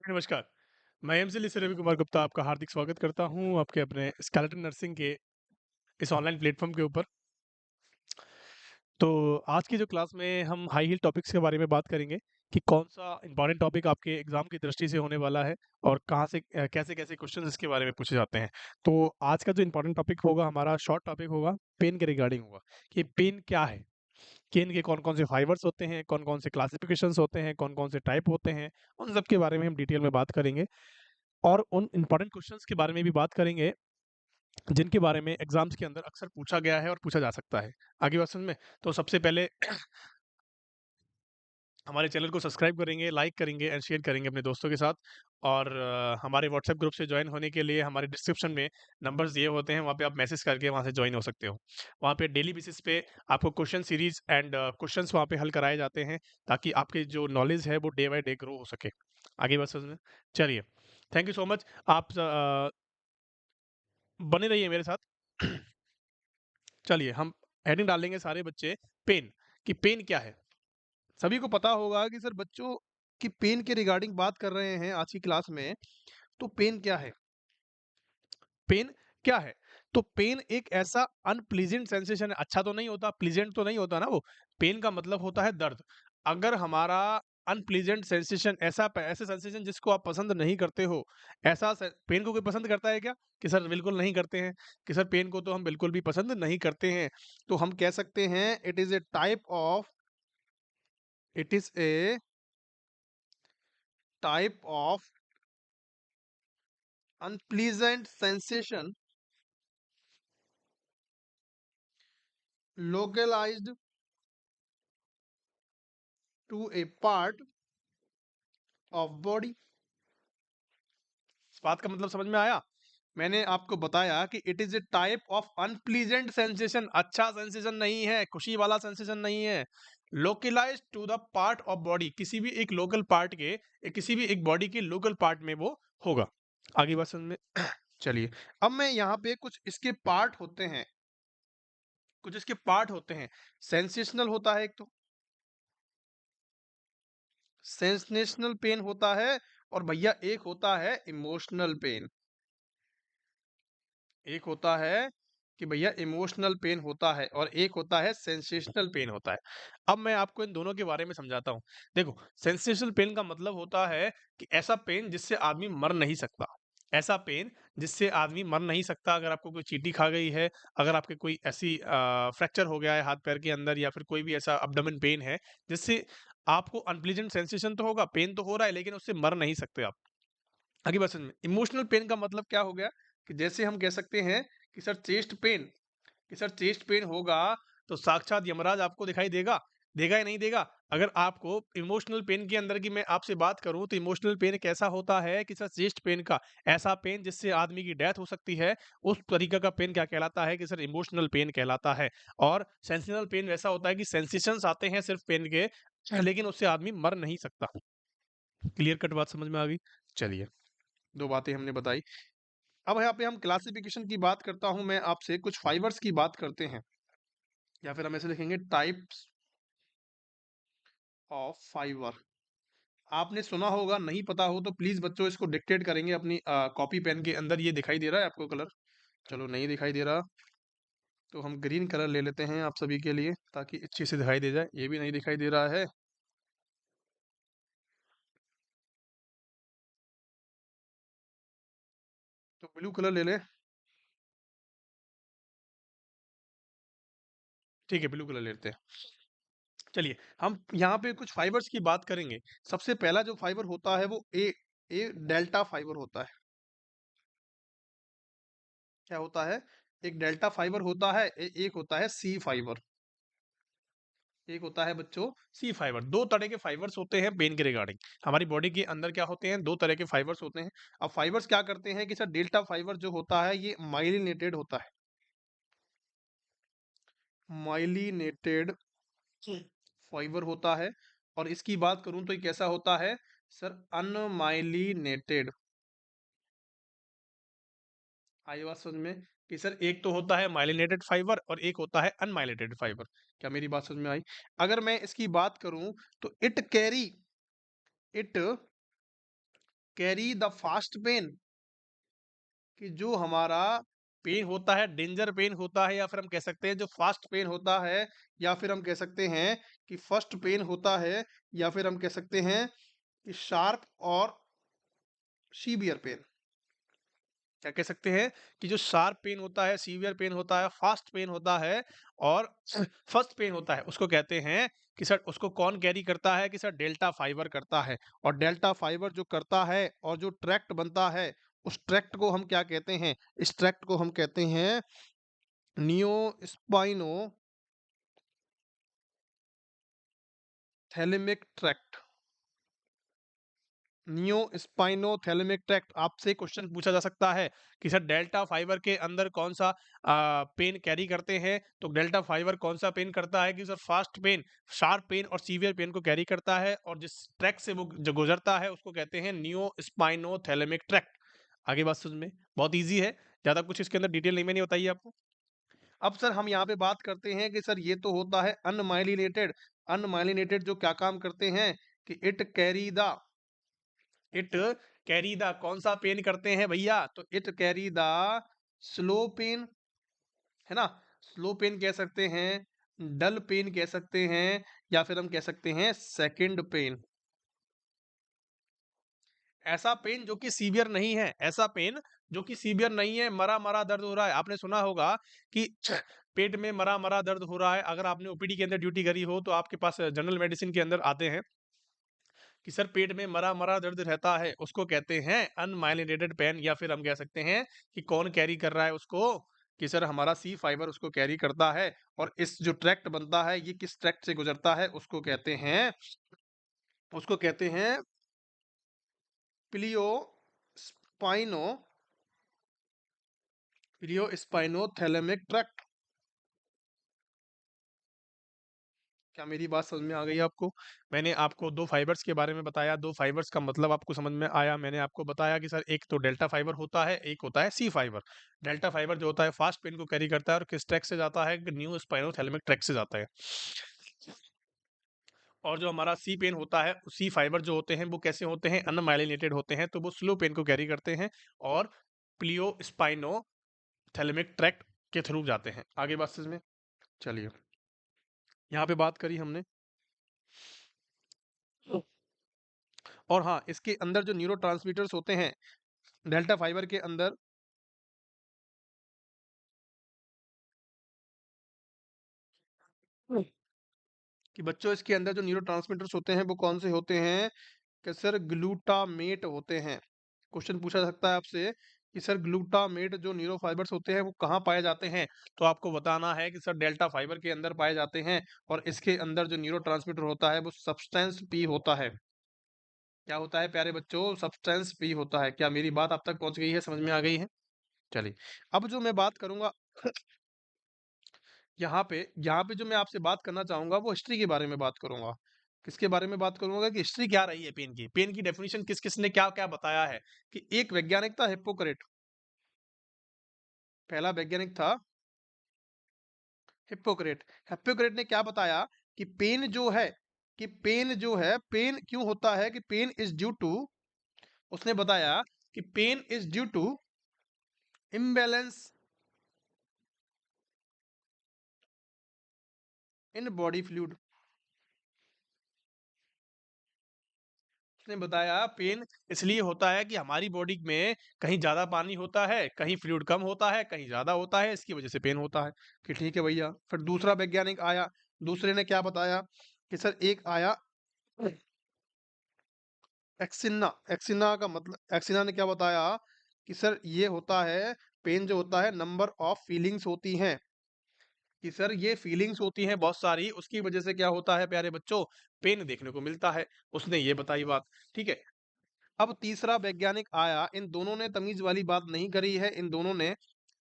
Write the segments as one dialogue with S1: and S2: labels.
S1: नमस्कार, मैं एमसीएल से रवि कुमार गुप्ता आपका हार्दिक स्वागत करता हूँ आपके अपने स्केलेटन नर्सिंग के इस ऑनलाइन प्लेटफ़ॉर्म के ऊपर। तो आज की जो क्लास में हम हाई हील टॉपिक्स के बारे में बात करेंगे कि कौन-सा इम्पोर्टेंट टॉपिक आपके एग्ज़ाम की दृष्टि से होने वाला है और कहाँ से कैसे-कैसे क्वेश्चंस इसके बारे में पूछे जाते हैं। तो आज का जो इम्पोर्टेंट टॉपिक होगा हमारा शॉर्ट टॉपिक होगा, पेन के रिगार्डिंग होगा कि पेन क्या है? पेन के कौन-कौन से फाइबर्स होते हैं, कौन-कौन से क्लासिफिकेशंस होते हैं, कौन-कौन से टाइप होते हैं, उन सब के बारे में हम डिटेल में बात करेंगे। और उन इम्पोर्टेंट क्वेश्चंस के बारे में भी बात करेंगे, जिनके बारे में एग्ज़ाम्स के अंदर अक्सर पूछा गया है और पूछा जा सकता है। आगे बात समझ में? तो सबसे पहले हमारे चैनल को सब्सक्राइब करेंगे, लाइक करेंगे एंड शेयर करेंगे अपने दोस्तों के साथ और हमारे व्हाट्सएप ग्रुप से जॉइन होने के लिए हमारे डिस्क्रिप्शन में नंबर्स दिए होते हैं, वहाँ पे आप मैसेज करके वहाँ से जॉइन हो सकते हो। वहाँ पे डेली बेसिस पे आपको क्वेश्चन सीरीज़ एंड क्वेश्चन्स वहाँ पे हल कराए जाते हैं, ताकि आपकी जो नॉलेज है वो डे बाय डे ग्रो हो सके। आगे बात समझ में? चलिए, थैंक यू सो मच। बने रहिए मेरे साथ। चलिए हम हेडिंग डालेंगे सारे बच्चे पेन कि पेन क्या है। सभी को पता होगा कि सर बच्चों कि पेन के रिगार्डिंग बात कर रहे हैं आज की क्लास में। तो पेन क्या है? पेन क्या है? तो पेन एक ऐसा अनप्लीजेंट सेंसेशन है। अच्छा तो नहीं होता, प्लीजेंट तो नहीं होता ना वो। पेन का मतलब होता है दर्द। अगर हमारा अनप्लीजेंट सेंसेशन ऐसे सेंसेशन जिसको आप पसंद नहीं करते हो, पेन को कोई पसंद करता है क्या? कि सर बिल्कुल नहीं करते हैं। कि सर पेन को तो हम बिल्कुल भी पसंद नहीं करते हैं। तो हम कह सकते हैं it is a type of unpleasant sensation localized to a part of body। इस बात का मतलब समझ में आया? मैंने आपको बताया कि it is a type of unpleasant sensation. अच्छा सेंसेशन नहीं है, खुशी वाला सेंसेशन नहीं है। Localise to the part of body, किसी भी एक लोकल पार्ट के किसी भी एक बॉडी के लोकल पार्ट में वो होगा। आगे बात समझ में? चलिए, अब मैं यहाँ पे कुछ इसके पार्ट होते हैं, कुछ इसके पार्ट होते हैं। सेंसेशनल होता है एक तो, सेंसेशनल पेन होता है, और भैया एक होता है इमोशनल पेन। एक होता है कि भैया इमोशनल पेन होता है और एक होता है सेंसेशनल पेन होता है। अब मैं आपको इन दोनों के बारे में समझाता हूँ। देखो, सेंसेशनल पेन का मतलब होता है कि ऐसा पेन जिससे आदमी मर नहीं सकता। ऐसा पेन जिससे आदमी मर नहीं सकता। अगर आपको कोई चींटी खा गई है, अगर आपके कोई ऐसी फ्रैक्चर हो गया है हाथ पैर के अंदर, या फिर कोई भी ऐसा अब्डोमेन पेन है जिससे आपको अनप्लीजेंट सेंसेशन तो होगा, पेन तो हो रहा है, लेकिन उससे मर नहीं सकते आप। आगे बात समझ में। इमोशनल पेन का मतलब क्या हो गया कि जैसे हम कह सकते हैं कि सर चेस्ट पेन, कि सर चेस्ट पेन होगा तो साक्षात यमराज आपको दिखाई देगा, देगा या नहीं देगा? अगर आपको इमोशनल पेन के अंदर की मैं आपसे बात करूं, तो इमोशनल पेन कैसा होता है कि सर चेस्ट पेन का ऐसा पेन जिससे आदमी की डेथ हो सकती है, उस तरीका का पेन क्या कहलाता है? कि सर इमोशनल पेन कहलाता है। और सेंसेशनल पेन वैसा होता है कि सेंसेशंस आते हैं सिर्फ पेन के, लेकिन उससे आदमी मर नहीं सकता। क्लियर कट बात समझ में आ गई? चलिए, दो बातें हमने बताई। अब यहाँ पे हम क्लासिफिकेशन की बात करता हूं, मैं आपसे कुछ फाइबर्स की बात करते हैं, या फिर हम ऐसे लिखेंगे टाइप्स ऑफ फाइबर। आपने सुना होगा, नहीं पता हो तो प्लीज बच्चों इसको डिक्टेट करेंगे अपनी कॉपी पेन के अंदर। ये दिखाई दे रहा है आपको कलर? चलो, नहीं दिखाई दे रहा तो हम ग्रीन कलर ले लेते हैं आप सभी के लिए, ताकि अच्छे से दिखाई दे जाए। ये भी नहीं दिखाई दे रहा है, तो ब्लू कलर ले ले। ठीक है, ब्लू कलर लेते हैं। चलिए, हम यहाँ पे कुछ फाइबर्स की बात करेंगे। सबसे पहला जो फाइबर होता है वो ए डेल्टा फाइबर होता है। क्या होता है? एक डेल्टा फाइबर होता है, एक होता है सी फाइबर। एक होता है बच्चों सी फाइबर। दो तरह के फाइबर्स होते हैं पेन के रिगार्डिंग। हमारी बॉडी के अंदर क्या होते हैं? दो तरह के फाइबर्स होते हैं। अब फाइबर्स क्या करते हैं कि सर डेल्टा फाइबर जो होता है ये माइलिनेटेड होता है। माइलिनेटेड फाइबर होता है। और इसकी बात करूं तो ये कैसा होता है? Sir unmyelinated. आई बात समझ में? कि सर एक तो होता है माइलिनेटेड फाइबर और एक होता है अनमाइलिनेटेड फाइबर। क्या मेरी बात समझ में आई? अगर मैं इसकी बात करूं तो it carry the fast pen, कि जो हमारा पेन होता है डेंजर पेन होता है, या फिर हम कह सकते हैं जो फास्ट पेन होता है, या फिर हम कह सकते हैं कि फर्स्ट पेन होता है, या फिर हम कह सकते हैं कि शार्प और सीवियर पेन। क्या कह सकते हैं कि जो शार्प पेन होता है, सीवियर पेन होता है, फास्ट पेन होता है और फर्स्ट पेन होता है, उसको कहते हैं कि सर उसको कौन कैरी करता है, कि सर डेल्टा फाइबर करता है। और डेल्टा फाइबर जो करता है और जो ट्रैक्ट बनता है, उस ट्रैक्ट को हम क्या कहते हैं? इस ट्रैक्ट को हम कहते हैं नियोस्पाइनो थैलेमिक ट्रैक्ट। नियोस्पाइनोथैलेमिक ट्रैक्ट। आपसे क्वेश्चन पूछा जा सकता है कि सर डेल्टा फाइबर के अंदर कौन सा पेन कैरी करते हैं, तो डेल्टा फाइबर कौन सा पेन करता है, कि sir fast pain, sharp pain और सीवियर पेन को कैरी करता है, और जिस ट्रैक से वो जो गुजरता है उसको कहते हैं नियोस्पाइनोथैलेमिक ट्रैक्ट। आगे बात समझ में बहुत ईजी है, ज्यादा कुछ इसके अंदर डिटेल नहीं मैंने बताइए आपको। अब सर हम यहाँ पे बात करते हैं कि सर ये तो होता है अनमाइलिनेटेड। अनमाइलिनेटेड जो क्या काम करते हैं कि इट कैरी द कौन सा पेन करते हैं भैया, तो it carry the slow pain, है ना? स्लो पेन कह सकते हैं, डल पेन कह सकते हैं, या फिर हम कह सकते हैं सेकंड पेन। ऐसा पेन जो कि सीवियर नहीं है, ऐसा पेन जो कि सीवियर नहीं है, मरा मरा दर्द हो रहा है। आपने सुना होगा कि पेट में मरा मरा दर्द हो रहा है, अगर आपने ओपीडी के अंदर ड्यूटी करी हो तो आपके पास जनरल मेडिसिन के अंदर आते हैं कि सर पेट में मरा मरा दर्द रहता है, उसको कहते हैं अनमाइलिनेटेड पेन। या फिर हम कह सकते हैं कि कौन कैरी कर रहा है उसको, कि सर हमारा सी फाइबर उसको कैरी करता है। और इस जो ट्रैक्ट बनता है ये किस ट्रैक्ट से गुजरता है, उसको कहते हैं प्लियो स्पाइनो प्लियो स्पाइनोथैलेमिक ट्रैक्ट। क्या मेरी बात समझ में आ गई आपको? मैंने आपको 2 फाइबर्स के बारे में बताया, 2 फाइबर्स का मतलब आपको समझ में आया। मैंने आपको बताया कि सर एक तो डेल्टा फाइबर होता है, एक होता है सी फाइबर। डेल्टा फाइबर जो होता है फास्ट पेन को कैरी करता है और किस ट्रैक से जाता है? न्यू स्पाइनोथैलेमिक ट्रैक से जाता है। और जो हमारा सी पेन होता है, सी फाइबर जो होते हैं वो कैसे होते हैं? अनमाइलिनेटेड होते हैं, तो वो स्लो पेन को कैरी करते हैं और प्लियो स्पाइनोथैलेमिक ट्रैक्ट के थ्रू जाते हैं। आगे बात समझ में? चलिए, यहाँ पे बात करी हमने। और हाँ, इसके अंदर जो न्यूरोट्रांसमीटर्स होते हैं डेल्टा फाइबर के अंदर, कि बच्चों इसके अंदर जो न्यूरोट्रांसमीटर्स होते हैं वो कौन से होते हैं? कि सर ग्लूटामेट होते हैं। क्वेश्चन पूछा जा सकता है आपसे कि सर ग्लूटामेट जो न्यूरो फाइबर्स होते हैं वो कहाँ पाए जाते हैं, तो आपको बताना है कि सर डेल्टा फाइबर के अंदर पाए जाते हैं। और इसके अंदर जो न्यूरोट्रांसमीटर होता है वो सब्सटेंस पी होता है। क्या होता है प्यारे बच्चों? सब्सटेंस पी होता है। क्या मेरी बात आप तक पहुंच गई है, समझ में आ गई है? चलिए, अब जो मैं बात करूंगा यहाँ पे जो मैं आपसे बात करना चाहूंगा वो हिस्ट्री के बारे में बात करूंगा। किसके बारे में बात करूंगा कि हिस्ट्री क्या रही है पेन की डेफिनेशन किस किसने क्या क्या बताया है। कि एक वैज्ञानिक था हिप्पोक्रेट, पहला वैज्ञानिक था हिप्पोक्रेट। हिप्पोक्रेट ने क्या बताया कि पेन क्यों होता है, कि पेन इज ड्यू टू, उसने बताया कि pain is due to imbalance in body fluid. उसने बताया पेन इसलिए होता है कि हमारी बॉडी में कहीं ज्यादा पानी होता है, कहीं फ्लूइड कम होता है, कहीं ज्यादा होता है, इसकी वजह से पेन होता है। कि ठीक है भैया। फिर दूसरा वैज्ञानिक आया, दूसरे ने क्या बताया कि सर एक आया एक्सिना। एक्सिना ने क्या बताया कि सर ये होता है, पेन जो होता है नंबर ऑफ फीलिंग्स होती हैं, कि सर ये फीलिंग्स होती हैं बहुत सारी, उसकी वजह से क्या होता है प्यारे बच्चों? पेन देखने को मिलता है। उसने ये बताई बात। ठीक है। अब तीसरा वैज्ञानिक आया, इन दोनों ने तमीज वाली बात नहीं करी है, इन दोनों ने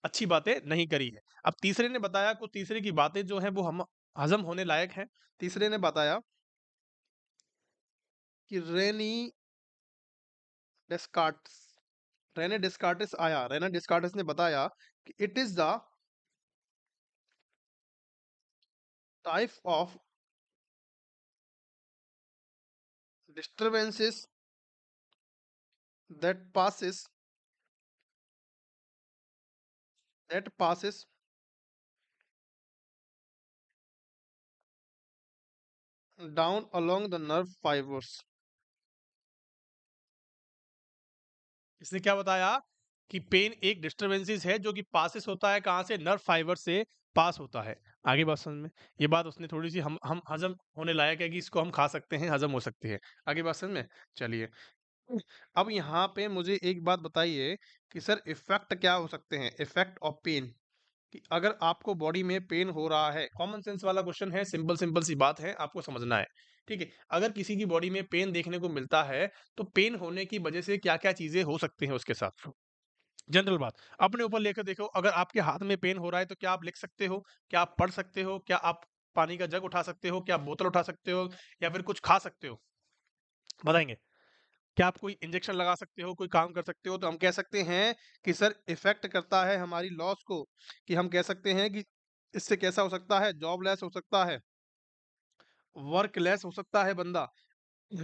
S1: अच्छी बातें नहीं करी है। अब तीसरे ने बताया, कुछ तीसरे की बातें जो हैं वो हम हजम होने लायक हैं। तीसरे ने बताया कि डेस्कार्ट्स रेने डिस्कार्टिस आया, रेने डिस्कार्टिस ने बताया कि it is the type of disturbances that passes that passes down along the nerve fibers। इसने क्या बताया कि पेन एक डिस्टरबेंसेस है जो कि पासिस होता है कहाँ से, नर्व फाइबर से पास होता है। आगे बात समझ में, ये बात उसने थोड़ी सी हम हजम होने लायक है कि इसको हम खा सकते हैं, हजम हो सकती है। आगे बात समझ में, चलिए अब यहाँ पे मुझे एक बात बताइए कि सर इफेक्ट क्या हो सकते हैं, इफेक्ट ऑफ पेन, कि अगर आपको बॉडी में पेन हो रहा है, कॉमन सेंस वाला क्वेश्चन है, सिंपल सिंपल सी बात है, आपको समझना है। ठीक है, अगर किसी की बॉडी में पेन देखने को मिलता है तो पेन होने की वजह से क्या क्या चीजें हो सकती हैं उसके साथ। जनरल बात अपने ऊपर लेकर देखो, अगर आपके हाथ में पेन हो रहा है तो क्या आप लिख सकते हो, क्या आप पढ़ सकते हो, क्या आप पानी का जग उठा सकते हो, क्या आप बोतल उठा सकते हो, या फिर कुछ खा सकते हो, बताएंगे? क्या आप कोई इंजेक्शन लगा सकते हो, कोई काम कर सकते हो? तो हम कह सकते हैं कि सर इफेक्ट करता है हमारी लॉस को, कि हम कह सकते हैं कि इससे कैसा हो सकता है, जॉबलेस हो सकता है, वर्कलेस हो सकता है बंदा,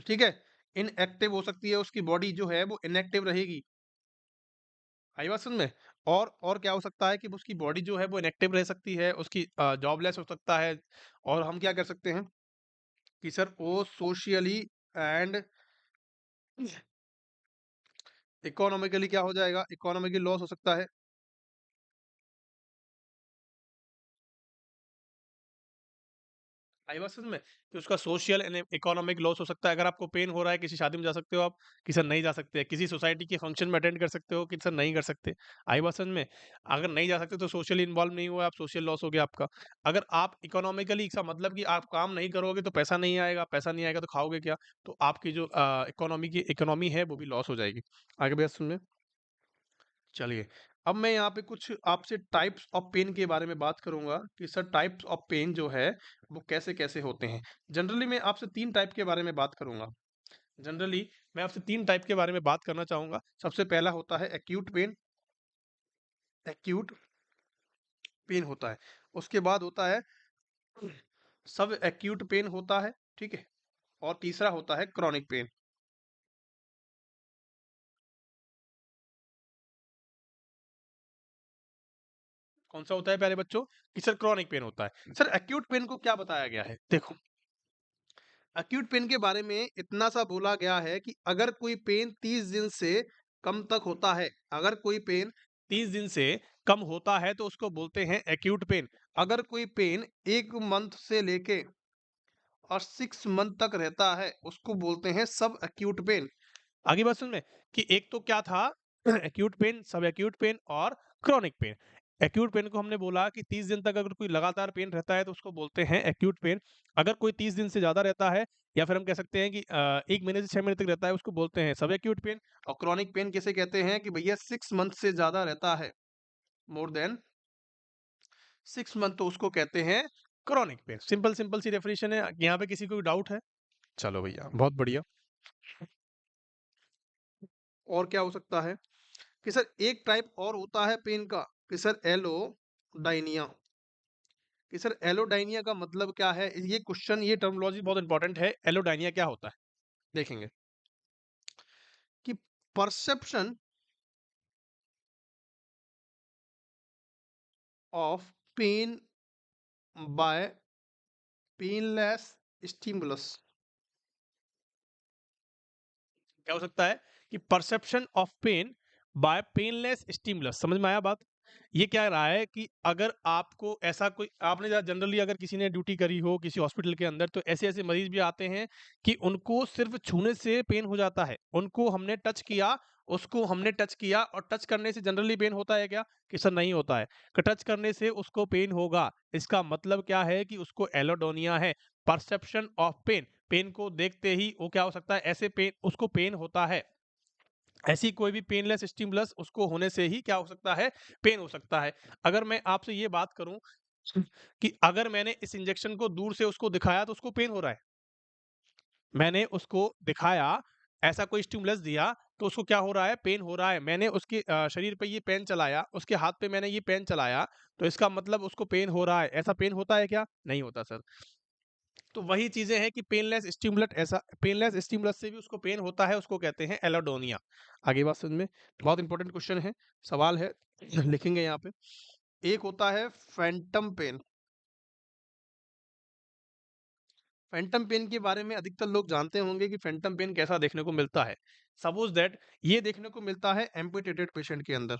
S1: ठीक है, इनएक्टिव हो सकती है, उसकी बॉडी जो है वो इनएक्टिव रहेगी। आई बात समझ में? और क्या हो सकता है कि उसकी बॉडी जो है वो इनएक्टिव रह सकती है, उसकी जॉबलेस हो सकता है, और हम क्या कर सकते हैं कि सर वो सोशियली एंड इकोनॉमिकली क्या हो जाएगा, इकोनॉमिकली लॉस हो सकता है। आई बात समझ में, कि उसका सोशल एंड इकोनॉमिक लॉस हो सकता है। अगर आपको पेन हो रहा है, किसी शादी में जा सकते हो आप, कि सर नहीं जा सकते, किसी सोसाइटी के फंक्शन में अटेंड कर सकते हो, कि सर नहीं कर सकते। आई बात समझ में, अगर नहीं जा सकते तो सोशली इन्वॉल्व नहीं हुआ आप, सोशल लॉस हो गया आपका। अगर आप इकोनॉमिकली, इसका मतलब कि आप काम नहीं करोगे तो पैसा नहीं आएगा, पैसा नहीं आएगा तो खाओगे क्या, तो आपकी जो इकोनॉमी है वो भी लॉस हो जाएगी। आगे बात समझ में, चलिए अब मैं यहाँ पे कुछ आपसे टाइप्स ऑफ पेन के बारे में बात करूंगा कि सर टाइप्स ऑफ पेन जो है वो कैसे कैसे होते हैं। जनरली मैं आपसे तीन टाइप के बारे में बात करूंगा। जनरली मैं आपसे तीन टाइप के बारे में बात करना चाहूंगा। सबसे पहला होता है एक्यूट पेन, एक्यूट पेन होता है। उसके बाद होता है सब एक्यूट पेन होता है, ठीक है, और तीसरा होता है क्रॉनिक पेन। कौन सा होता है प्यारे बच्चों, कि सर क्रॉनिक पेन होता है। सर एक्यूट पेन को क्या बताया गया है, देखो एक्यूट पेन के बारे में इतना सा बोला गया है कि अगर कोई पेन 30 दिन से कम तक होता है, अगर कोई पेन 30 दिन से कम होता है तो उसको बोलते हैं एक्यूट पेन। अगर कोई पेन 1 मंथ से लेके और 6 मंथ तक रहता है उसको बोलते हैं सब एक्यूट पेन। आगे बात सुन में, कि एक तो क्या था एक्यूट पेन, सब एक्यूट पेन और क्रॉनिक पेन। एक्यूट पेन को हमने बोला कि 30 दिन तक अगर कोई लगातार पेन रहता है तो उसको बोलते हैं एक्यूट पेन। अगर कोई 30 दिन से ज्यादा रहता है, या फिर हम कह सकते हैं कि 1 महीने से 6 महीने तक रहता है, उसको बोलते हैं सब एक्यूट पेन। और क्रॉनिक पेन किसे कहते हैं, कि भैया 6 मंथ से ज्यादा रहता है, मोर देन 6 मंथ, तो उसको कहते हैं क्रॉनिक पेन। सिंपल सिंपल सी डेफिनेशन है। यहाँ पे किसी को डाउट है? चलो भैया बहुत बढ़िया। और क्या हो सकता है कि सर एक टाइप और होता है पेन का, कि सर एलोडाइनिया। कि सर एलोडाइनिया का मतलब क्या है, ये क्वेश्चन, ये टर्मिनोलॉजी बहुत इंपॉर्टेंट है। एलोडाइनिया क्या होता है, देखेंगे कि perception of pain by painless stimulus. क्या हो सकता है कि perception of pain by painless stimulus. समझ में आया बात? ये क्या रहा है कि अगर आपको ऐसा कोई, आपने जनरली अगर किसी ने ड्यूटी करी हो किसी हॉस्पिटल के अंदर, तो ऐसे ऐसे मरीज भी आते हैं कि उनको सिर्फ छूने से पेन हो जाता है। उनको हमने टच किया, उसको हमने टच किया, और टच करने से जनरली पेन होता है क्या, कि सर नहीं होता है, कि टच करने से उसको पेन होगा। इसका मतलब क्या है कि उसको एलोडोनिया है, परसेप्शन ऑफ पेन। पेन को देखते ही वो क्या हो सकता है, ऐसे पेन, उसको पेन होता है। ऐसी कोई भी पेनलेस स्टिमुलस उसको होने से ही क्या हो सकता है, पेन हो सकता है। अगर मैं आपसे ये बात करूं कि अगर मैंने इस इंजेक्शन को दूर से उसको दिखाया तो उसको पेन हो रहा है, मैंने उसको दिखाया, ऐसा कोई स्टिमुलस दिया तो उसको क्या हो रहा है, पेन हो रहा है। मैंने उसके शरीर पे ये पेन चलाया, उसके हाथ पे मैंने ये पेन चलाया, तो इसका मतलब उसको पेन हो रहा है। ऐसा पेन होता है क्या, नहीं होता सर। तो वही चीजें हैं कि पेनलेस स्टिमुलट, ऐसा पेनलेस स्टिमुलस से भी उसको पेन होता है, उसको कहते हैं एलोडोनिया। आगे बात समझ में, बहुत इंपॉर्टेंट क्वेश्चन है, सवाल है, लिखेंगे यहाँ पे। एक होता है फैंटम पेन। फैंटम पेन के बारे में अधिकतर लोग जानते होंगे कि फैंटम पेन कैसा देखने को मिलता है। सपोज दैट ये देखने को मिलता है एम्पुटेटेड पेशेंट के अंदर।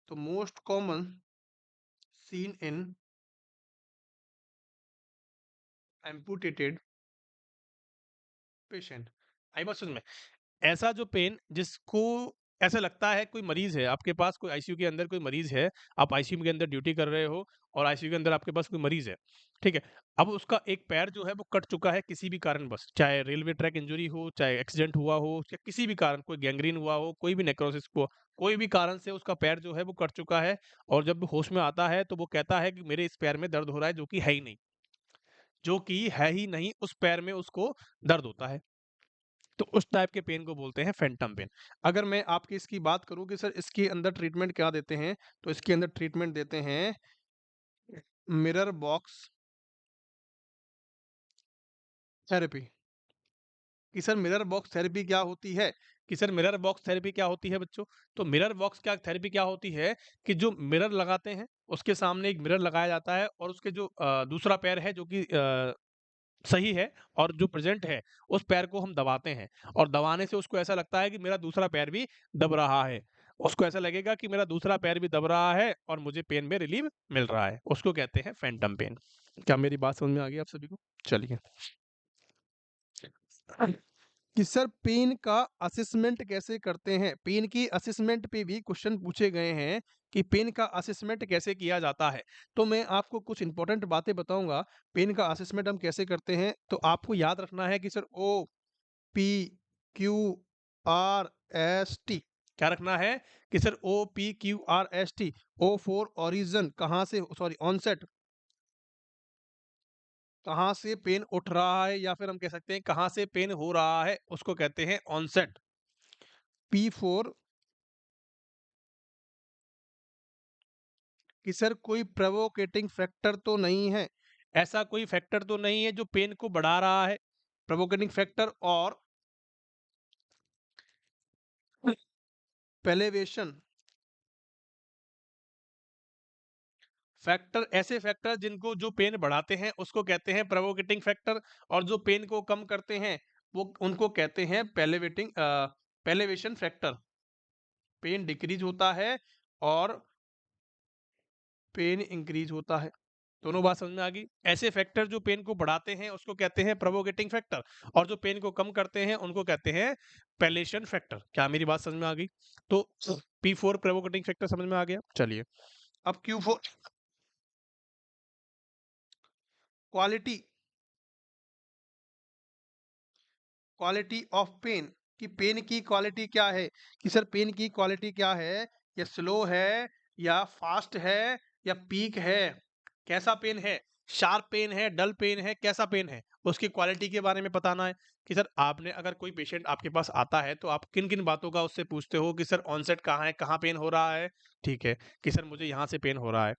S1: तो most common seen in amputated patient. आई बात समझ में, ऐसा जो पेन जिसको ऐसा लगता है कोई मरीज है आपके पास, कोई आईसीयू के अंदर कोई मरीज है, आप आईसीयू के अंदर ड्यूटी कर रहे हो और आईसीयू के अंदर आपके पास कोई मरीज है, ठीक है। अब उसका एक पैर जो है वो कट चुका है किसी भी कारणवश, चाहे रेलवे ट्रैक इंजरी हो, चाहे एक्सीडेंट हुआ हो, या किसी भी कारण, कोई गैंग्रीन हुआ हो, कोई भी नेक्रोसिस हुआ, कोई भी कारण से उसका पैर जो है वो कट चुका है। और जब वो होश में आता है तो वो कहता है कि मेरे इस पैर में दर्द हो रहा है, जो कि है ही नहीं, जो कि है ही नहीं, उस पैर में उसको दर्द होता है। तो उस टाइप के पेन को बोलते हैं फैंटम पेन। अगर मैं आपकी इसकी बात करूं कि सर इसके अंदर ट्रीटमेंट क्या देते हैं, तो इसके अंदर ट्रीटमेंट देते हैं मिरर बॉक्स थेरेपी। कि सर मिरर बॉक्स थेरेपी क्या होती है, कि सर मिरर बॉक्स थेरेपी क्या होती है बच्चों। तो मिरर बॉक्स क्या थेरेपी क्या होती है, कि जो मिरर लगाते हैं उसके सामने एक मिरर लगाया जाता है, और उसके जो दूसरा पैर है जो कि सही है और जो प्रेजेंट है, उस पैर को हम दबाते हैं, और दबाने से उसको ऐसा लगता है कि मेरा दूसरा पैर भी दब रहा है। उसको ऐसा लगेगा कि मेरा दूसरा पैर भी दब रहा है और मुझे पेन में रिलीफ मिल रहा है, उसको कहते हैं फैंटम पेन। क्या मेरी बात समझ में आ गई आप सभी को? चलिए, कि सर पेन का असेसमेंट कैसे करते हैं। पेन की असेसमेंट पे भी क्वेश्चन पूछे गए हैं कि पेन का असेसमेंट कैसे किया जाता है। तो मैं आपको कुछ इंपॉर्टेंट बातें बताऊंगा, पेन का असेसमेंट हम कैसे करते हैं। तो आपको याद रखना है कि sir O P Q R S T, क्या रखना है, कि sir O P Q R S T. O for origin, कहाँ से, सॉरी ऑनसेट, कहाँ से पेन उठ रहा है, या फिर हम कह सकते हैं कहाँ से पेन हो रहा है, उसको कहते हैं ऑनसेट। पी फोर, कि सर कोई प्रोवोकेटिंग फैक्टर तो नहीं है, ऐसा कोई फैक्टर तो नहीं है जो पेन को बढ़ा रहा है, प्रोवोकेटिंग फैक्टर। और पेलेवेशन फैक्टर, ऐसे फैक्टर जिनको जो पेन बढ़ाते हैं उसको कहते हैं प्रोवोकेटिंग फैक्टर, और जो पेन को कम करते हैं वो उनको कहते हैं पेलेवेटिंग पेलेवेशन फैक्टर। पेन डिक्रीज होता है और पेन इंक्रीज होता है। दोनों बात समझ में आ गई। ऐसे फैक्टर जो पेन को बढ़ाते हैं उसको कहते हैं प्रोवोकेटिंग फैक्टर, और जो पेन को कम करते हैं उनको कहते हैं पेलेशन फैक्टर। क्या मेरी बात समझ में आ गई? तो P4 प्रोवोकेटिंग फैक्टर समझ में आ गया। चलिए, अब Q4 quality, quality of pain, कि पेन की क्वालिटी क्या है, कि सर पेन की क्वालिटी क्या है, या स्लो है, या फास्ट है, या पीक है, कैसा पेन है, शार्प पेन है, डल पेन है, कैसा पेन है, उसकी क्वालिटी के बारे में बताना है। कि सर आपने, अगर कोई पेशेंट आपके पास आता है तो आप किन किन बातों का उससे पूछते हो, कि सर ऑनसेट कहाँ है, कहाँ पेन हो रहा है, ठीक है, कि सर मुझे यहाँ से पेन हो रहा है।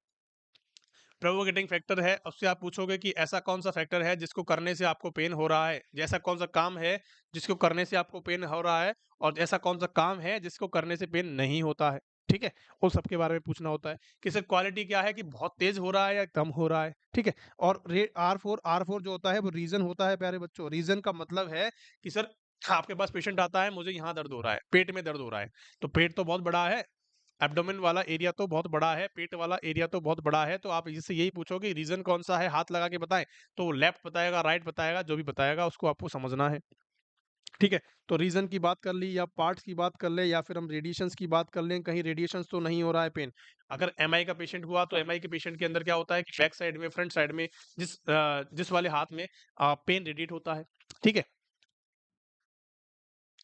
S1: प्रोवोकेटिंग फैक्टर है, उससे आप पूछोगे कि ऐसा कौन सा फैक्टर है जिसको करने से आपको पेन हो रहा है, जैसा कौन सा काम है जिसको करने से आपको पेन हो रहा है, और ऐसा कौन सा काम है जिसको करने से पेन नहीं होता है, ठीक है। उन सबके बारे में पूछना होता है। कि सर क्वालिटी क्या है, कि बहुत तेज हो रहा है या कम हो रहा है, ठीक है। और R4 जो होता है वो रीजन होता है प्यारे बच्चों। रीजन का मतलब है कि सर आपके पास पेशेंट आता है, मुझे यहाँ दर्द हो रहा है, पेट में दर्द हो रहा है, तो पेट तो बहुत बड़ा है, एब्डोमेन वाला एरिया तो बहुत बड़ा है, पेट वाला एरिया तो बहुत बड़ा है, तो आप इससे यही पूछोगे रीजन कौन सा है, हाथ लगा के बताएं, तो लेफ्ट बताएगा, राइट बताएगा, जो भी बताएगा उसको आपको समझना है, ठीक है। तो रीजन की बात कर ली, या पार्ट्स की बात कर ले, या फिर हम रेडिएशंस की बात कर लें, कहीं रेडिएशंस तो नहीं हो रहा है पेन। अगर एमआई का पेशेंट हुआ तो एमआई के पेशेंट के अंदर क्या होता है कि बैक साइड में, फ्रंट साइड में, जिस वाले हाथ में पेन रेडिएट होता है, ठीक है।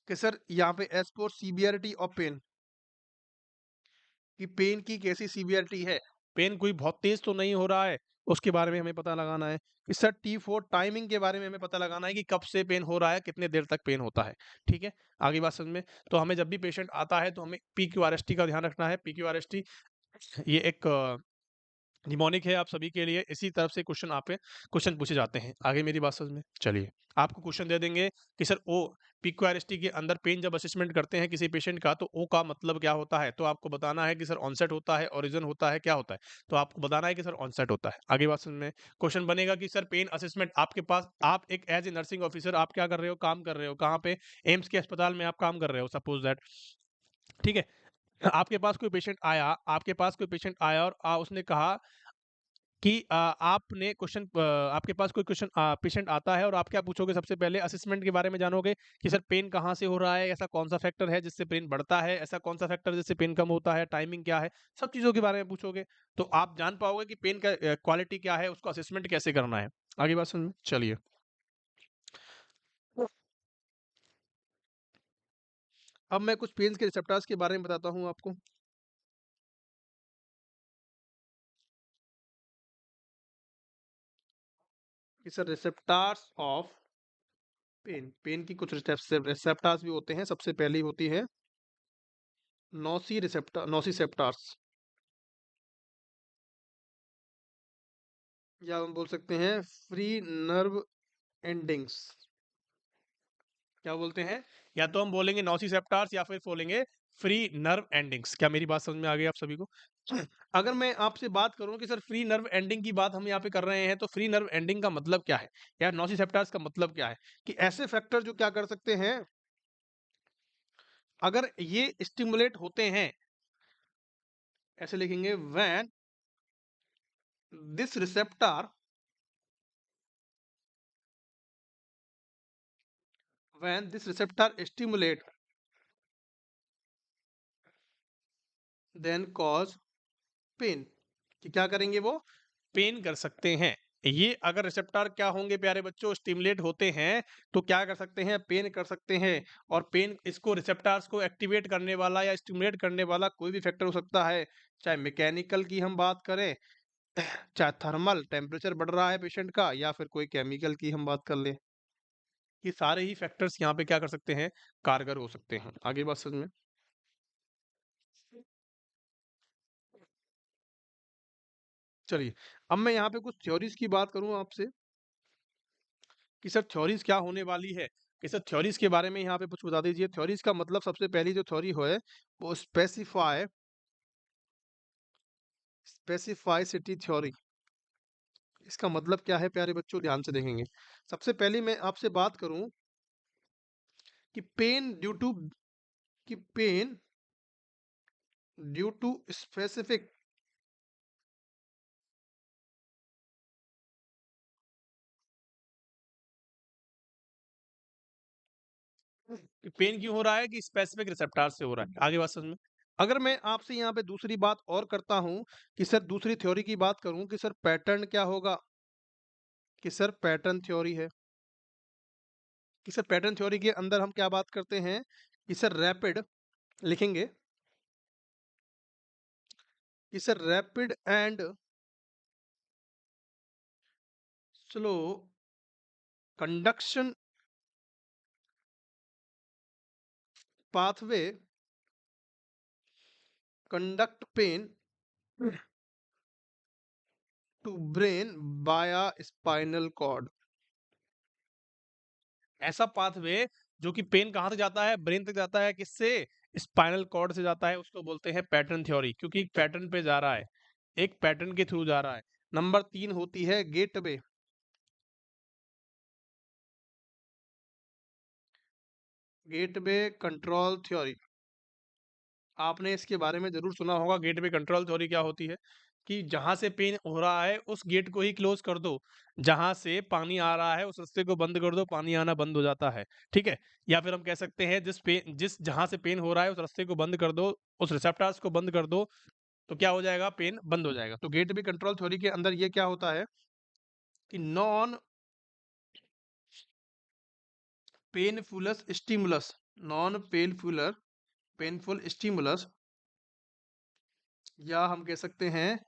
S1: कि सर यहाँ पे as per severity of pain, कि पेन की कैसी सीवियरिटी है, पेन कोई बहुत तेज तो नहीं हो रहा है, उसके बारे में हमें पता लगाना है। कि सर T4 टाइमिंग के बारे में हमें पता लगाना है कि कब से पेन हो रहा है, कितने देर तक पेन होता है, ठीक है। आगे बात समझ में। तो हमें जब भी पेशेंट आता है तो हमें PQRST का ध्यान रखना है। PQRST ये एक निमोनिक है आप सभी के लिए, इसी तरफ से क्वेश्चन आप पे क्वेश्चन पूछे जाते हैं। आगे मेरी बात समझ में? चलिए, आपको क्वेश्चन दे देंगे कि सर ओ पीक्यूआरएसटी के अंदर पेन जब असेसमेंट करते हैं किसी पेशेंट का, तो ओ का मतलब क्या होता है? तो आपको बताना है कि सर ऑनसेट होता है, ओरिजिन होता है, क्या होता है? तो आपको बताना है कि सर ऑनसेट होता है। आगे बात समझ में? क्वेश्चन बनेगा कि सर पेन असेसमेंट आपके पास, आप एक एज ए नर्सिंग ऑफिसर आप क्या कर रहे हो? काम कर रहे हो। कहाँ पे? एम्स के अस्पताल में आप काम कर रहे हो, सपोज दैट। ठीक है? आपके पास कोई पेशेंट आया और उसने कहा कि आपने क्वेश्चन आपके पास कोई क्वेश्चन पेशेंट आता है और आप क्या पूछोगे सबसे पहले? असेसमेंट के बारे में जानोगे कि सर पेन कहाँ से हो रहा है, ऐसा कौन सा फैक्टर है जिससे पेन बढ़ता है, ऐसा कौन सा फैक्टर जिससे पेन कम होता है, टाइमिंग क्या है, सब चीज़ों के बारे में पूछोगे। तो आप जान पाओगे कि पेन का क्वालिटी क्या है, उसको असेसमेंट कैसे करना है। आगे बात समझ में? चलिए, अब मैं कुछ पेन्स के रिसेप्टर्स के बारे में बताता हूँ आपको कि सर रिसेप्टर्स ऑफ पेन की कुछ रिसेप्टर्स भी होते हैं। सबसे पहली होती है नोसिसेप्टर्स, या हम बोल सकते हैं फ्री नर्व एंडिंग्स। क्या बोलते हैं? या तो हम बोलेंगे नोसिसेप्टर्स या फिर बोलेंगे फ्री नर्व एंडिंग्स। क्या मेरी बात समझ में आ गई आप सभी को? अगर मैं आपसे बात करूं कि सर फ्री नर्व एंडिंग की बात हम यहाँ पे कर रहे हैं, तो फ्री नर्व एंडिंग का मतलब क्या है, या नोसिसेप्टर्स का मतलब क्या है? कि ऐसे फैक्टर जो क्या कर सकते हैं, अगर ये स्टिमुलेट होते हैं, ऐसे लिखेंगे when this receptor stimulate then cause pain, कि क्या करेंगे वो? पेन कर सकते हैं। ये अगर रिसेप्टर क्या होंगे प्यारे बच्चों, स्टिमुलेट होते हैं, तो क्या कर सकते हैं? पेन कर सकते हैं। और पेन, इसको रिसेप्टर्स को एक्टिवेट करने वाला या स्टिमुलेट करने वाला कोई भी फैक्टर हो सकता है, चाहे मैकेनिकल की हम बात करें, चाहे थर्मल टेम्परेचर बढ़ रहा है पेशेंट का, या फिर कोई केमिकल की हम बात कर लें। ये सारे ही फैक्टर्स यहाँ पे क्या कर सकते हैं? कारगर हो सकते हैं। आगे बात समझ में? चलिए, अब मैं यहाँ पे कुछ थ्योरीज की बात करूँ आपसे कि सर थ्योरीज क्या होने वाली है, कि सर थ्योरीज के बारे में यहाँ पे कुछ बता दीजिए। थ्योरीज का मतलब, सबसे पहली जो थ्योरी है वो स्पेसिफाइसिटी थ्योरी। इसका मतलब क्या है प्यारे बच्चों, ध्यान से देखेंगे। सबसे पहले मैं आपसे बात करूं कि pain due to specific pain क्यों हो रहा है, कि स्पेसिफिक रिसेप्टर से हो रहा है। आगे बात समझ में? अगर मैं आपसे यहाँ पे दूसरी बात और करता हूं कि सर दूसरी थ्योरी की बात करूं कि सर पैटर्न क्या होगा, कि सर पैटर्न थ्योरी है, कि सर पैटर्न थ्योरी के अंदर हम क्या बात करते हैं कि सर रैपिड, लिखेंगे कि sir rapid and slow conduction pathway conduct pain to brain via spinal cord. ऐसा पाथवे जो कि पेन कहाँ तक जाता है? ब्रेन तक जाता है। किससे? स्पाइनल कॉर्ड से जाता है। उसको बोलते हैं पैटर्न थ्योरी, क्योंकि एक पैटर्न पे जा रहा है, एक पैटर्न के थ्रू जा रहा है। नंबर 3 होती है गेटवे कंट्रोल थ्योरी। आपने इसके बारे में जरूर सुना होगा। गेटवे कंट्रोल थ्योरी क्या होती है, कि जहां से पेन हो रहा है उस गेट को ही क्लोज कर दो, जहां से पानी आ रहा है उस रास्ते को बंद कर दो, पानी आना बंद हो जाता है। ठीक है? या फिर हम कह सकते हैं जिस जहां से पेन हो रहा है उस रास्ते को बंद कर दो, उस रिसेप्टर्स को बंद कर दो, तो क्या हो जाएगा? पेन बंद हो जाएगा। तो गेटवे कंट्रोल थ्योरी के अंदर ये क्या होता है कि पेनफुलस स्टिमुलस नॉन पेनफुल स्टिमुलस, या हम कह सकते हैं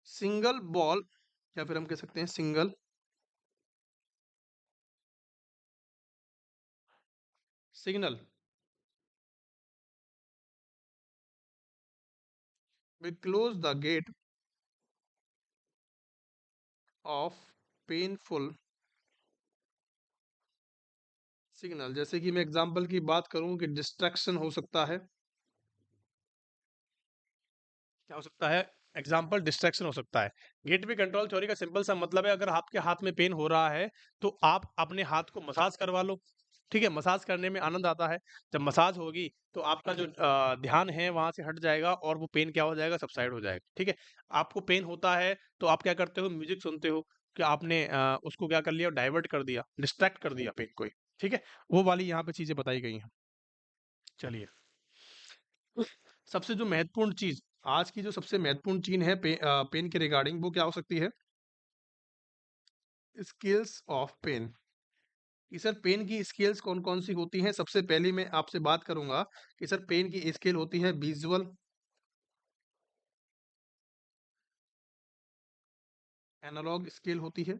S1: सिंगल बॉल, या फिर हम कह सकते हैं single signal we close the gate of painful signal. जैसे कि मैं एग्जांपल की बात करूं कि डिस्ट्रैक्शन हो सकता है, क्या हो सकता है, एग्जाम्पल डिस्ट्रैक्शन हो सकता है। गेटवे कंट्रोल थ्योरी का सिंपल सा मतलब है, अगर आपके हाथ में पेन हो रहा है तो आप अपने हाथ को मसाज करवा लो। ठीक है, मसाज करने में आनंद आता है। जब मसाज होगी तो आपका जो ध्यान है वहां से हट जाएगा और वो पेन क्या हो जाएगा, सबसाइड हो जाएगा। ठीक है, आपको पेन होता है तो आप क्या करते हो, म्यूजिक सुनते हो कि आपने उसको क्या कर लिया, डाइवर्ट कर दिया, डिस्ट्रैक्ट कर दिया पेन को ही। ठीक है, वो वाली यहाँ पे चीजें बताई गई हैं। चलिए, सबसे जो महत्वपूर्ण चीज, आज की जो सबसे महत्वपूर्ण चीज है पेन के रिगार्डिंग, वो क्या हो सकती है, स्किल्स ऑफ पेन। कि सर पेन की स्केल्स कौन कौन सी होती हैं। सबसे पहले मैं आपसे बात करूंगा कि सर पेन की स्केल होती है विजुअल एनालॉग स्केल होती है।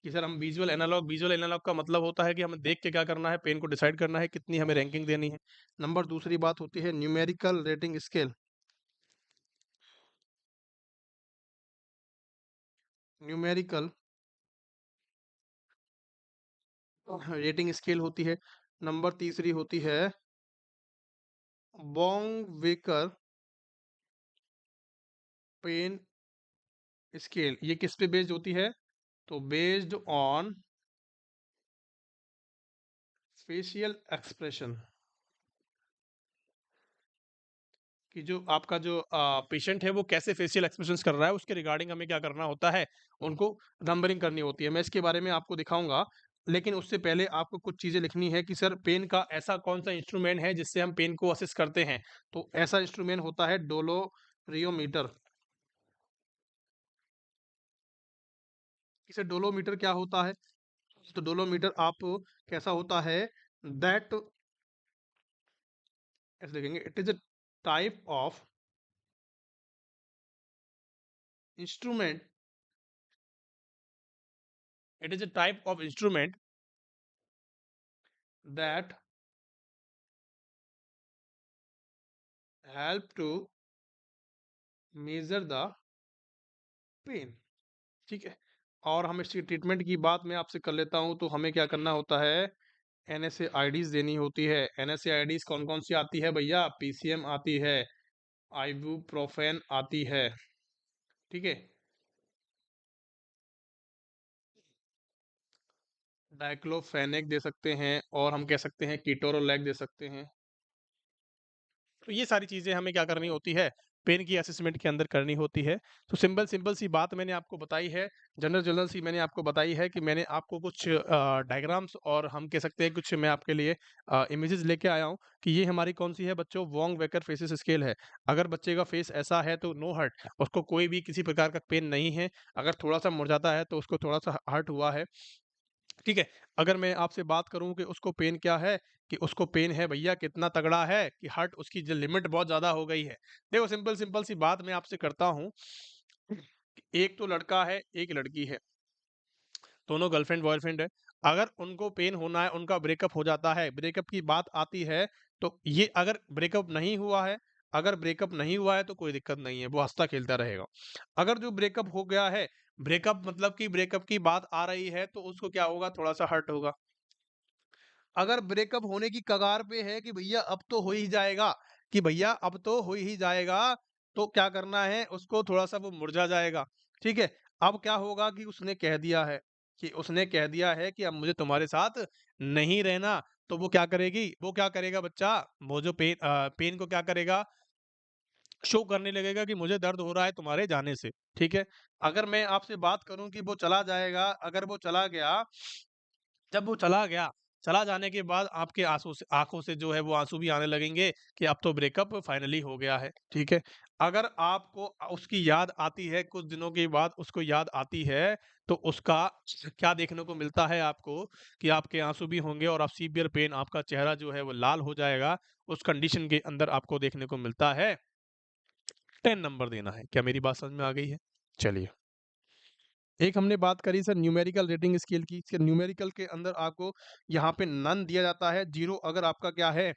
S1: कि सर हम विजुअल एनालॉग का मतलब होता है कि हमें देख के क्या करना है, पेन को डिसाइड करना है कितनी हमें रैंकिंग देनी है। नंबर दूसरी बात होती है numerical rating scale. Numerical rating scale होती है। नंबर तीसरी होती है बॉन्ग वेकर पेन स्केल। ये किस पे बेस्ड होती है, तो बेस्ड ऑन फेशियल एक्सप्रेशन। कि जो आपका जो पेशेंट है वो कैसे फेशियल एक्सप्रेशंस कर रहा है, उसके रिगार्डिंग हमें क्या करना होता है, उनको नंबरिंग करनी होती है। मैं इसके बारे में आपको दिखाऊंगा, लेकिन उससे पहले आपको कुछ चीजें लिखनी है कि सर पेन का ऐसा कौन सा इंस्ट्रूमेंट है जिससे हम पेन को असिस्ट करते हैं। तो ऐसा इंस्ट्रूमेंट होता है डोलोरियोमीटर। इसे डोलोमीटर क्या होता है, तो डोलोमीटर आप कैसा होता है, दैट ऐसे लिखेंगे, it is a type of instrument, it is a type of instrument that help to measure the pain. ठीक है, और हम इसकी ट्रीटमेंट की बात मैं आपसे कर लेता हूं, तो हमें क्या करना होता है, एनएसएआईडीज देनी होती है। एनएसएआईडीज कौन कौन सी आती है भैया, पीसीएम आती है, आइबुप्रोफेन आती है। ठीक है, डाइक्लोफेनेक दे सकते हैं, और हम कह सकते हैं कीटोरोलैक दे सकते हैं। तो ये सारी चीज़ें हमें क्या करनी होती है, पेन की असेसमेंट के अंदर करनी होती है। तो सिंपल सिंपल सी बात मैंने आपको बताई है, जनरल जनरल सी मैंने आपको बताई है कि मैंने आपको कुछ डायग्राम्स और हम कह सकते हैं कुछ मैं आपके लिए इमेजेस लेके आया हूँ कि ये हमारी कौन सी है बच्चों, वोंग वेकर फेसेस स्केल है। अगर बच्चे का फेस ऐसा है तो नो हर्ट, उसको कोई भी किसी प्रकार का पेन नहीं है। अगर थोड़ा सा मुरझाता है तो उसको थोड़ा सा हर्ट हुआ है। ठीक है, अगर मैं आपसे बात करूं कि उसको पेन क्या है, कि उसको पेन है भैया कितना तगड़ा है, कि हर्ट उसकी जो लिमिट बहुत ज्यादा हो गई है। देखो सिंपल सिंपल सी बात मैं आपसे करता हूं, एक तो लड़का है एक लड़की है, दोनों गर्लफ्रेंड बॉयफ्रेंड है। अगर उनको पेन होना है, उनका ब्रेकअप हो जाता है, ब्रेकअप की बात आती है, तो ये अगर ब्रेकअप नहीं हुआ है, अगर ब्रेकअप नहीं हुआ है तो कोई दिक्कत नहीं है, वो हंसता खेलता रहेगा। अगर जो ब्रेकअप हो गया है, ब्रेकअप मतलब कि ब्रेकअप की बात आ रही है, तो उसको क्या होगा, थोड़ा सा हर्ट होगा। अगर ब्रेकअप होने की कगार पे है कि भैया अब तो हो ही जाएगा, कि भैया अब तो हो ही जाएगा, तो क्या करना है, उसको थोड़ा सा वो मुरझा जाएगा। ठीक है, अब क्या होगा कि उसने कह दिया है, कि उसने कह दिया है कि अब मुझे तुम्हारे साथ नहीं रहना, तो वो क्या करेगी, वो क्या करेगा बच्चा, वो जो पेन को क्या करेगा, शो करने लगेगा कि मुझे दर्द हो रहा है तुम्हारे जाने से। ठीक है, अगर मैं आपसे बात करूं कि वो चला जाएगा, अगर वो चला गया, जब वो चला गया, चला जाने के बाद आपके आँखों से जो है वो आँसू भी आने लगेंगे कि अब तो ब्रेकअप फाइनली हो गया है, ठीक है? अगर आपको उसकी याद आती है, कुछ दिनों के बाद उसको याद आती है, तो उसका क्या देखने को मिलता है आपको, कि आपके आँसू भी होंगे और आप सीवियर पेन, आपका चेहरा जो है वो लाल हो जाएगा। उस कंडीशन के अंदर आपको देखने को मिलता है 10 नंबर देना है। क्या मेरी बात समझ में आ गई है? चलिए। एक हमने बात करी सर न्यूमेरिकल रेटिंग स्केल की। न्यूमेरिकल के अंदर आपको यहाँ पे नन दिया जाता है, जीरो अगर आपका क्या है,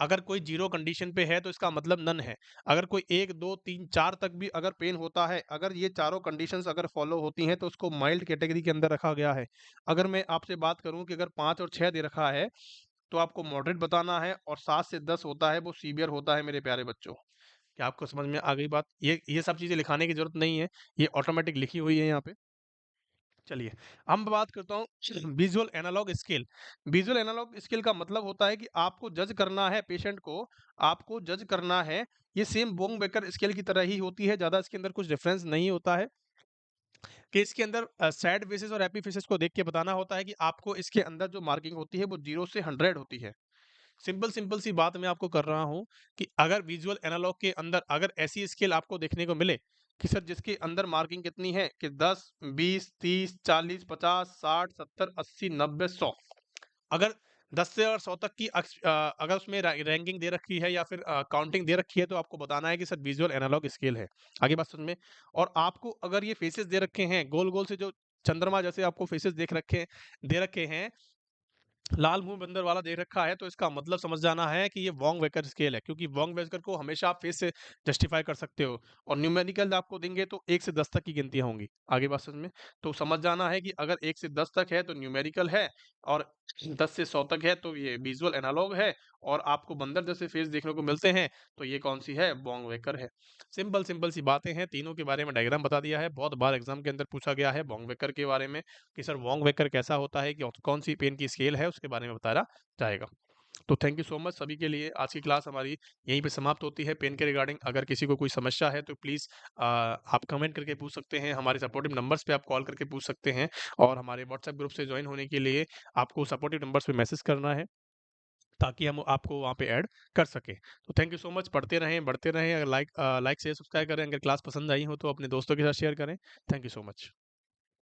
S1: अगर कोई 0 कंडीशन पे है तो इसका मतलब नन है। अगर कोई 1, 2, 3, 4 तक भी अगर पेन होता है, अगर ये चारों कंडीशंस अगर फॉलो होती हैं तो उसको माइल्ड कैटेगरी के अंदर रखा गया है। अगर मैं आपसे बात करूँ कि अगर 5 और 6 दे रखा है, तो आपको मॉडरेट बताना है और 7 से 10 होता है वो सीवियर होता है मेरे प्यारे बच्चों। क्या आपको समझ में आ गई बात? ये सब चीज़ें लिखाने की ज़रूरत नहीं है, ये ऑटोमैटिक लिखी हुई है यहाँ पे। चलिए, अब मैं बात करता हूँ visual analogue scale. Visual analogue scale का मतलब होता है कि आपको जज करना है पेशेंट को, आपको जज करना है। ये सेम बोंग-बेकर स्केल की तरह ही होती है, ज़्यादा इसके अंदर कुछ डिफरेंस नहीं होता है कि इसके अंदर सैड फेसेस और हैप्पी फेसेस को देख के बताना होता है कि आपको इसके अंदर जो मार्किंग होती है वो 0 से 100 होती है। सिंपल सिंपल सी बात मैं आपको कर रहा हूँ कि अगर विजुअल एनालॉग के अंदर अगर ऐसी स्केल आपको देखने को मिले कि सर जिसके अंदर मार्किंग कितनी है कि 10, 20, 30, 40, 50, 60, 70, 80, 90, 100, अगर 10 से और 100 तक की अगर उसमें रैंकिंग दे रखी है या फिर काउंटिंग दे रखी है तो आपको बताना है कि सर विजुअल एनालॉग स्केल है। आगे बात समझ में। और आपको अगर ये फेसेस दे रखे हैं गोल गोल से जो चंद्रमा जैसे आपको फेसेस दे रखे हैं, लाल मुंह बंदर वाला दे रखा है तो इसका मतलब समझ जाना है कि ये वोंग वेकर स्केल है, क्योंकि वोंग वेकर को हमेशा आप फेस से जस्टिफाई कर सकते हो। और न्यूमेरिकल आपको देंगे तो 1 से 10 तक की गिनतियां होंगी। आगे बात समझ में। तो समझ जाना है कि अगर 1 से 10 तक है तो न्यूमेरिकल है, और 10 से 100 तक है तो ये विजुअल एनालॉग है, और आपको बंदर जैसे फेस देखने को मिलते हैं तो ये कौन सी है, वोंग वेकर है। सिंपल सिंपल सी बातें हैं, तीनों के बारे में डायग्राम बता दिया है। बहुत बार एग्जाम के अंदर पूछा गया है वोंग वेकर के बारे में कि सर वोंग वेकर कैसा होता है, कि कौन सी पेन की स्केल है, उसके बारे में बताया जाएगा। तो थैंक यू सो मच सभी के लिए। आज की क्लास हमारी यहीं पे समाप्त होती है पेन के रिगार्डिंग। अगर किसी को कोई समस्या है तो प्लीज़ आप कमेंट करके पूछ सकते हैं, हमारे सपोर्टिव नंबर्स पे आप कॉल करके पूछ सकते हैं, और हमारे व्हाट्सएप ग्रुप से ज्वाइन होने के लिए आपको सपोर्टिव नंबर्स पे मैसेज करना है ताकि हम आपको वहाँ पे ऐड कर सकें। तो थैंक यू सो मच। पढ़ते रहें, बढ़ते रहें। अगर लाइक शेयर, सब्सक्राइब करें। अगर क्लास पसंद आई हो तो अपने दोस्तों के साथ शेयर करें। Thank you so much.